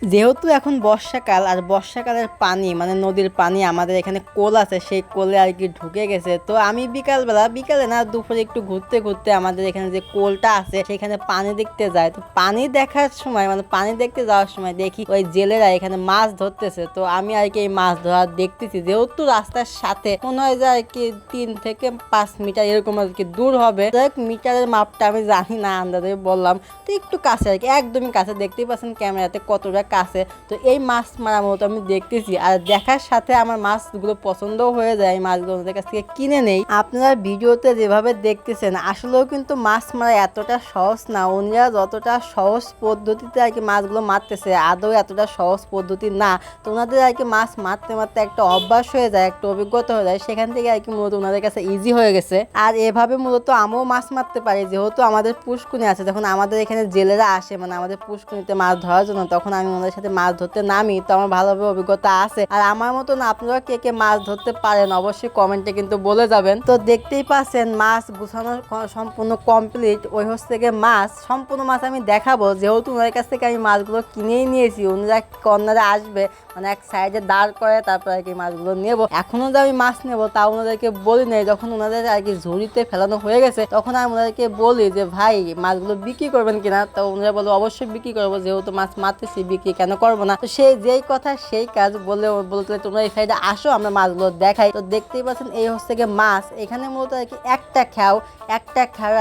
যেহেতু এখন বর্ষাকাল আর বর্ষাকালের পানি মানে নদীর পানি আমাদের এখানে কোল আছে, সেই কোলে আর কি ঢুকে গেছে। তো আমি বিকালে না দুপুরে একটু ঘুরতে ঘুরতে আমাদের এখানে যে কোলটা আছে সেখানে পানি দেখতে যায়। তো পানি দেখার সময় মানে পানি দেখতে যাওয়ার সময় দেখি ওই জেলেরা এখানে মাছ ধরতেছে। তো আমি আর কি এই মাছ ধরা দেখতেছি, যেহেতু রাস্তার সাথে মনে হয় যে আর কি 3 থেকে 5 মিটার এরকম আর কি দূর হবে। মিটারের মাপটা আমি জানি না, আন্দাজে বললাম। তো একটু কাছে আর কি, একদমই কাছে, দেখতেই পাচ্ছেন ক্যামেরাতে কতটা কাছে। তো এই মাছ মারা মতো আমি দেখতেছি, আর দেখার সাথে আমার মাছগুলো পছন্দও হয়ে যায়। এই মাছগুলো ওদের কাছ থেকে কিনে নেই। আপনারা ভিডিওতে যেভাবে দেখতেছেন আসলেও কিন্তু মাছ মারা এতটা সহজ না। ওনারা যতটা সহজ পদ্ধতিতে আর কি মাছগুলো মারতেছে আদৌ এতটা সহজ পদ্ধতি না। তো ওনাদের আর কি মাছ মারতে মারতে একটা অভ্যাস হয়ে যায়, একটা অভিজ্ঞতা হয়ে যায়, সেখান থেকে আর কি মূলত ওনাদের কাছে ইজি হয়ে গেছে। আর এভাবে মূলত আমিও মাছ মারতে পারি, যেহেতু আমাদের পুষ্কুনি আছে। যখন আমাদের এখানে জেলেরা আসে মানে আমাদের পুষ্কুনিতে মাছ ধরার জন্য, তখন আমি ওনাদের সাথে মাছ ধরতে নামি। তো আমার ভালোভাবে অভিজ্ঞতা আছে। আর আমার মতন আপনারা কে কে মাছ ধরতে পারেন অবশ্যই কমেন্টে কিন্তু বলে যাবেন। তো দেখতেই পাচ্ছেন মাছ গুছানো সম্পূর্ণ কমপ্লিট। ওই হচ্ছে থেকে মাছ, সম্পূর্ণ মাছ আমি দেখাবো, যেহেতু ওনাদের কাছ থেকে আমি মাছগুলো কিনেই নিয়েছি। ওনারা কর্নারে আসবে মানে এক সাইডে দাঁড় করে, তারপর আর কি মাছগুলো নেবো। এখনো যে আমি মাছ নেবো তা ওনাদেরকে বলি নাই। যখন ওনাদের আর কি ঝুড়িতে ফেলানো হয়ে গেছে তখন আমি ওনাদেরকে বলি যে ভাই মাছগুলো বিক্রি করবেন কিনা। তো ওনারা বলে অবশ্যই বিক্রি করবো, যেহেতু মাছ মারতেছি বিক্রি কেন করবো না। তো সেই যেই কথা সেই কাজ বলতে তোমরা এই সাইডে আসো আমরা মাছগুলো দেখাই। তো দেখতেই পাচ্ছেন এই হচ্ছে গিয়ে মাছ। এখানে মূলত আর কি একটা খেয়াও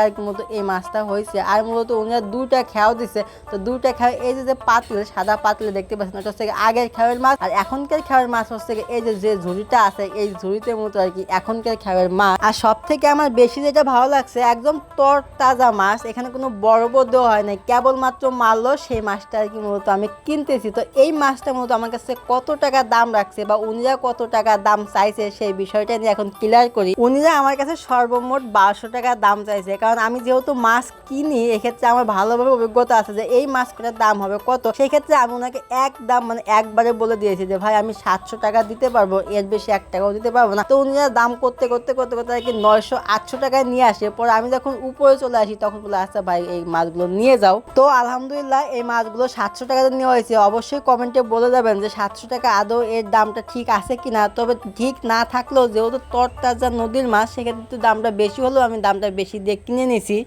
আর কি মূলত এই মাছটা হয়েছে। আর মূলত ওনারা 2টা খেয়াও দিছে। তো 2টা খেয়াও এই যে পাতিল, সাদা পাতিলে দেখতে পাচ্ছেন, এটা হচ্ছে আগের খেয়ার মাছ। আর এখনকার খেয়ার মাছ হচ্ছে এই যে ঝুড়িটা আছে, এই ঝুড়িতে মূলত আর কি এখনকার খেয়ার মাছ। আর সব থেকে আমার বেশি যেটা ভালো লাগছে, একদম তাজা মাছ, এখানে কোনো বরফ দেওয়া হয় নাই, কেবলমাত্র মারলো সেই মাছটা আর কি মূলত আমি কিনতেছি। তো এই মাছটা মূলত আমার কাছে কত টাকা দাম রাখছে বা উনিরা কত টাকা দাম চাইছে সেই বিষয়টা নিয়ে এখন ক্লিয়ার করি। উনিরা আমার কাছে সর্বমোট 1200 টাকা দাম চাইছে, কারণ আমি যেহেতু মাছ কিনি এক্ষেত্রে আমার ভালোভাবে অভিজ্ঞতা আছে যে এই মাছটার দাম হবে কত। সেই ক্ষেত্রে আমি ওনাকে একদম মানে একবারে বলে দিয়েছি যে ভাই আমি 700 টাকা দিতে পারবো, এর বেশি 1 টাকাও দিতে পারবো না। তো উনিরা দাম করতে করতে করতে করতে আর কি 900-800 টাকায় নিয়ে আসে। পরে আমি যখন উপরে চলে আসি তখন বলে আচ্ছা ভাই এই মাছগুলো নিয়ে যাও। তো আলহামদুলিল্লাহ এই মাছগুলো 700 টাকাতে নেওয়া হয়েছে। অবশ্যই কমেন্টে বলে যাবেন যে 700 টাকা আদৌ এর দামটা ঠিক আছে কিনা। তবে ঠিক না থাকলেও যেহেতু তরতাজা নদীর মাছ সেক্ষেত্রে দামটা বেশি হলেও আমি দামটা বেশি দিয়ে কিনে নিয়েছি।